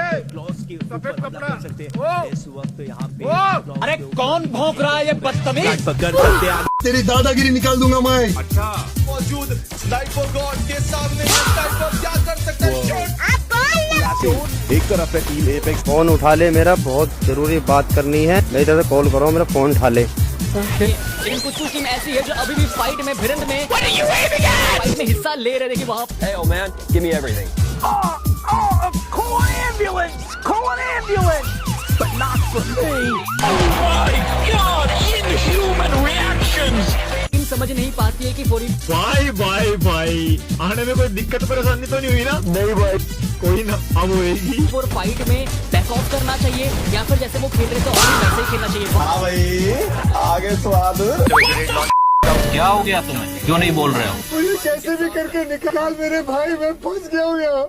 सफेद कपड़ा इस वक्त यहाँ पे अरे कौन भौंक रहा है ये बदतमीज? पकड़ सकते हैं। तेरी दादागिरी निकाल दूंगा मैं। अच्छा मौजूद स्नाइपर गॉड के सामने स्नाइपर क्या कर सकता है? एक तरफ है टीम एपेक्स। फोन उठा ले, मेरा बहुत जरूरी बात करनी है। मेरी तरफ से कॉल करो, मेरा फोन उठा ले। लेकिन कुछ टीम ऐसी है जो अभी भी फाइट में भिड़ंत में फाइट में हिस्सा ले रहे थे कि वहाँ Hey, oh man, give me everything. Call an ambulance! Call an ambulance! But not for me! Oh my God! Inhuman reactions! Team समझ नहीं पाती है कि भाई आने में कोई दिक्कत परेशानी तो नहीं हुई ना? नहीं भाई, कोई ना, अब होएगी। फॉर फाइट में बैक ऑफ करना चाहिए या फिर जैसे वो खेल रहे थे और वैसे ही खेलना चाहिए। हाँ भाई, आगे स्वाद। क्या हो गया तुम्हें? क्यों नहीं बोल रहे हो? मुझे कैसे भी करके निकाल मेरे भाई, मैं फंस गया हूँ यहाँ।